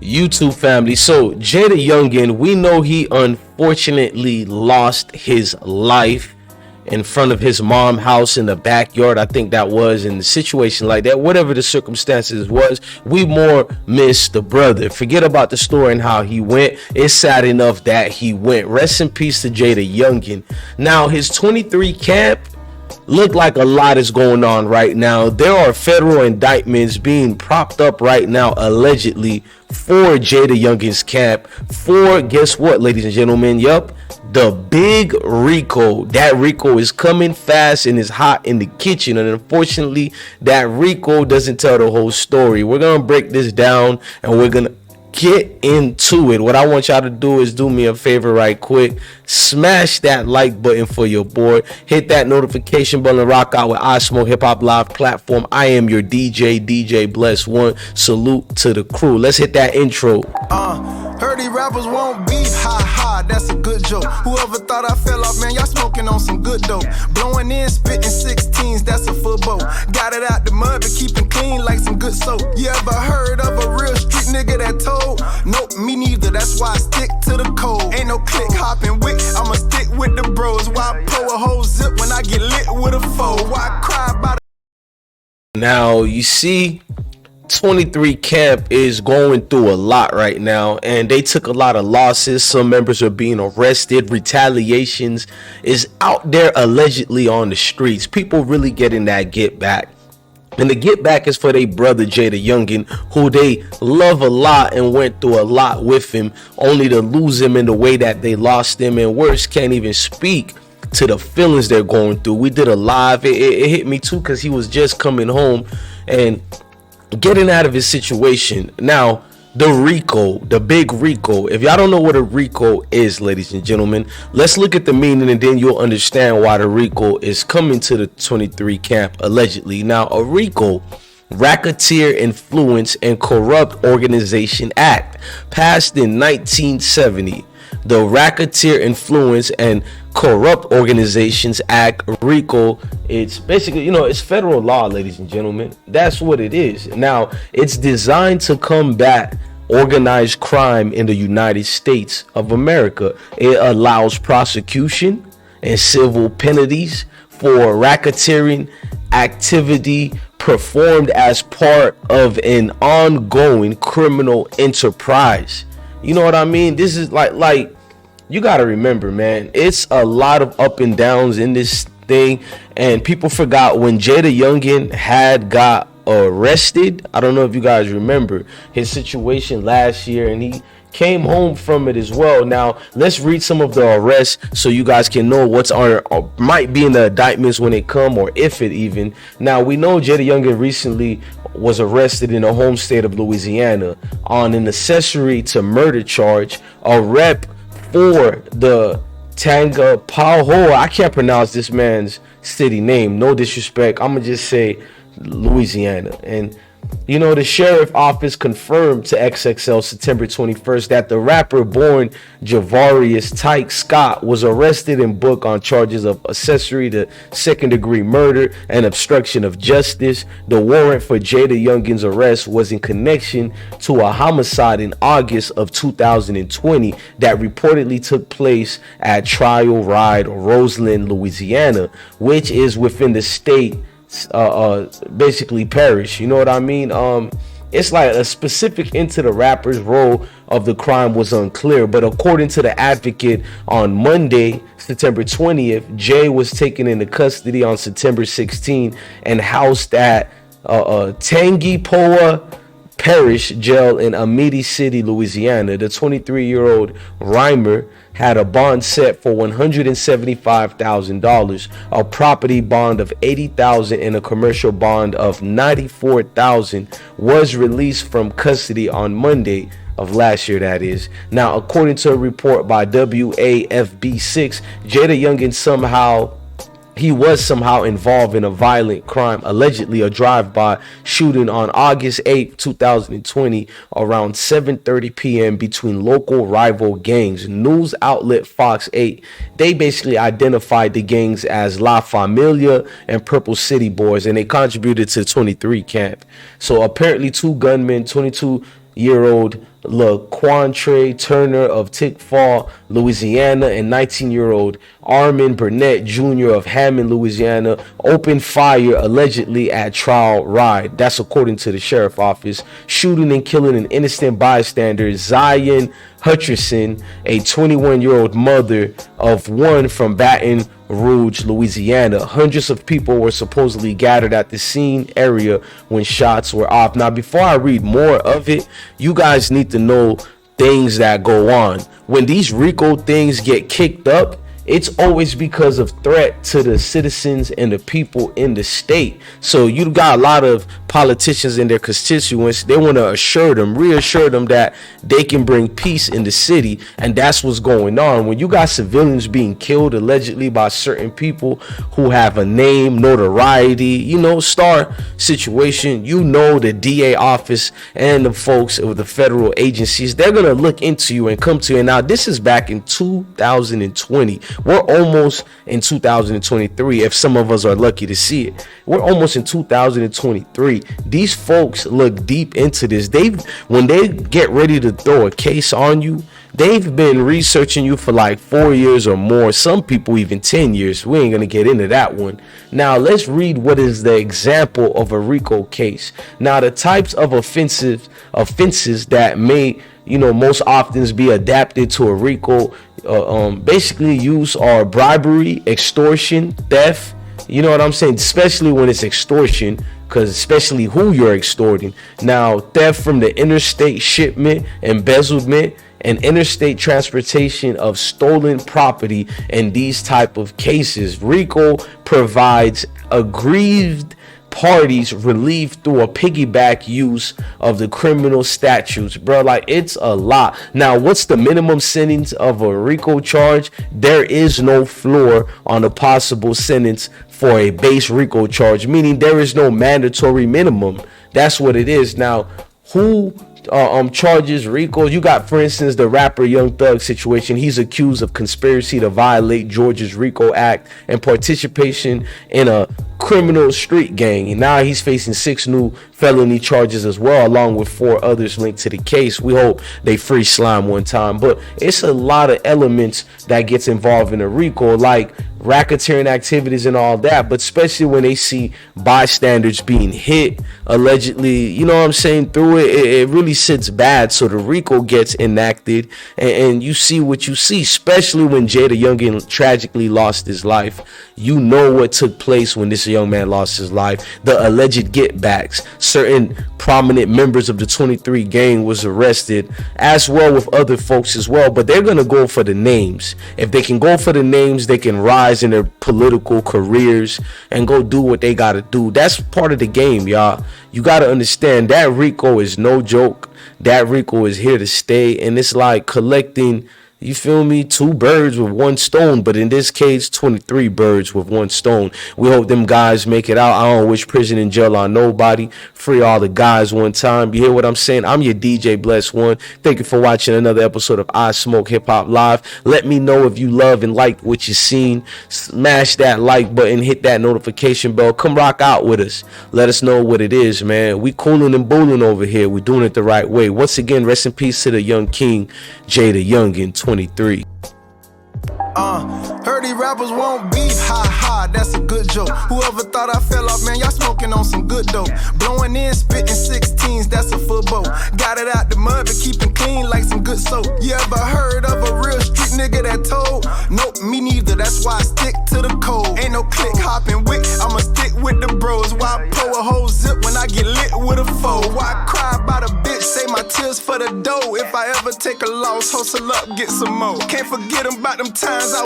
YouTube family. So Jaydayoungan, we know he unfortunately lost his life in front of his mom's house in the backyard. I think that was in the situation like that. Whatever the circumstances was, we more miss the brother. Forget about the story and how he went. It's sad enough that he went. Rest in peace to Jaydayoungan. Now his 23 camp look like a lot is going on right now. There are federal indictments being propped up right now, allegedly, for Jaydayoungan's camp. For, guess what, ladies and gentlemen? Yup, the big RICO. That RICO is coming fast and is hot in the kitchen. And unfortunately, that RICO doesn't tell the whole story. We're going to break this down and we're going to get into it. What I want y'all to do is do me a favor right quick. Smash that like button for your boy. Hit that notification button. Rock out with I Smoke Hip Hop Live platform. I am your DJ Bless One. Salute to the crew. Let's hit that intro. Heard these rappers won't beef, ha ha, that's a good joke. Whoever thought I fell off, man, y'all smoking on some good dope. Blowing in, spitting 16s, that's a football. Got it out the mud, but keeping clean like some good soap. You ever heard of a real street nigga that told? Nope, me neither, that's why I stick to the code. Ain't no click hopping wick, I'ma stick with the bros. Why pull a whole zip when I get lit with a foe? Why cry about it? Now, you see, 23 camp is going through a lot right now, and they took a lot of losses. Some members are being arrested. Retaliations is out there allegedly on the streets. People really getting that get back, and the get back is for their brother Jaydayoungan, who they love a lot and went through a lot with him, only to lose him in the way that they lost him. And words can't even speak to the feelings they're going through. We did a live, it hit me too, because he was just coming home and getting out of his situation. Now, the RICO, the big RICO. If y'all don't know what a RICO is, ladies and gentlemen, let's look at the meaning and then you'll understand why the RICO is coming to the 23 camp, allegedly. Now, a RICO, Racketeer Influence and Corrupt Organization Act, passed in 1970. The Racketeer Influence and Corrupt Organizations Act, RICO, it's basically, it's federal law, ladies and gentlemen. That's what it is. Now, it's designed to combat organized crime in the United States of America. It allows prosecution and civil penalties for racketeering activity performed as part of an ongoing criminal enterprise. You know what I mean? This is like you got to remember, man, it's a lot of up and downs in this thing. And people forgot when Jaydayoungan had got arrested. I don't know if you guys remember his situation last year, and he came home from it as well. Now, let's read some of the arrests so you guys can know what's on or might be in the indictments when it come, or if it even. Now, we know Jaydayoungan recently was arrested in the home state of Louisiana on an accessory to murder charge. A rep for the Tangapahoa, I can't pronounce this man's city name, no disrespect, I'm gonna just say Louisiana. And the sheriff office confirmed to XXL September 21st that the rapper born Javarius Tyke Scott was arrested and booked on charges of accessory to second-degree murder and obstruction of justice. The warrant for Jaydayoungan's arrest was in connection to a homicide in August of 2020 that reportedly took place at Trial Ride, Roseland, Louisiana, which is within the state basically parish. You know what I mean? It's like a specific into the rapper's role of the crime was unclear, but according to the advocate, on Monday, September 20th, Jay was taken into custody on September 16 and housed at Tangipahoa Parish Jail in Amity City, Louisiana. The 23-year-old rhymer had a bond set for $175,000, a property bond of $80,000, and a commercial bond of $94,000. Was released from custody on Monday of last year, that is. Now, according to a report by WAFB6, Jaydayoungan was somehow involved in a violent crime, allegedly a drive-by shooting on August 8, 2020, around 7:30 p.m. between local rival gangs. News outlet Fox 8, they basically identified the gangs as La Familia and Purple City Boys, and they contributed to 23 camp. So apparently two gunmen, 22-year-old LaQuantre Turner of Tickfall, Louisiana, and 19-year-old Armin Burnett Jr. of Hammond, Louisiana, opened fire allegedly at Trial Ride. That's according to the sheriff office, shooting and killing an innocent bystander, Zion Hutcherson, a 21-year-old mother of one from Baton Rouge, Louisiana. Hundreds of people were supposedly gathered at the scene area when shots were off. Now, before I read more of it, you guys need to know things that go on. When these RICO things get kicked up, it's always because of threat to the citizens and the people in the state. So you got a lot of politicians in their constituents. They want to reassure them that they can bring peace in the city, and that's what's going on. When you got civilians being killed allegedly by certain people who have a name, notoriety, star situation, the DA office and the folks of the federal agencies, they're gonna look into you and come to you. And now this is back in 2020. We're almost in 2023, if some of us are lucky to see it. We're almost in 2023. These folks look deep into this. When they get ready to throw a case on you, they've been researching you for like 4 years or more. Some people even 10 years. We ain't gonna get into that one. Now let's read what is the example of a RICO case. Now the types of offenses that may most often be adapted to a RICO basically use are bribery, extortion, theft. You know what I'm saying? Especially when it's extortion, because especially who you're extorting. Now, theft from the interstate shipment, embezzlement, and interstate transportation of stolen property. In these type of cases, RICO provides aggrieved parties relief through a piggyback use of the criminal statutes, bro. Like, it's a lot. Now, what's the minimum sentence of a RICO charge? There is no floor on the possible sentence for a base RICO charge, meaning there is no mandatory minimum. That's what it is. Now, who charges RICO? You got, for instance, the rapper Young Thug situation. He's accused of conspiracy to violate Georgia's RICO Act and participation in a criminal street gang, and now he's facing 6 new felony charges as well, along with 4 others linked to the case. We hope they free Slime one time. But it's a lot of elements that gets involved in a RICO, like racketeering activities and all that, but especially when they see bystanders being hit allegedly, through it really sits bad. So the RICO gets enacted, and you see what you see, especially when Jaydayoungan tragically lost his life. You know what took place when this young man lost his life. The alleged get backs. Certain prominent members of the 23 gang was arrested, as well with other folks as well, but they're gonna go for the names. If they can go for the names, they can rise in their political careers and go do what they gotta do. That's part of the game, y'all. You gotta understand that RICO is no joke. That RICO is here to stay, and it's like collecting, you feel me, 2 birds with 1 stone, but in this case 23 birds with 1 stone. We hope them guys make it out. I don't wish prison and jail on nobody. Free all the guys one time. You hear what I'm saying? I'm your DJ Bless One. Thank you for watching another episode of I Smoke Hip Hop Live. Let me know if you love and like what you seen. Smash that like button, hit that notification bell. Come rock out with us. Let us know what it is, man. We cooling and booling over here. We doing it the right way. Once again, rest in peace to the young king, Jaydayoungan 23. Heard these rappers won't beef, ha ha, that's a good joke. Whoever thought I fell off, man, y'all smoking on some good dope. Blowing in, spitting 16s, that's a football. Got it out the mud, but keeping clean like some good soap. You ever heard of a real street nigga that told? Nope, me neither, that's why I stick to the code. Ain't no click hopping wick, I'ma stick with the bros. Why pull a whole zip when I get lit with a foe? Why cry about a bitch, say my tears for the dough? If I ever take a loss, hustle up, get some more. Can't forget about them times I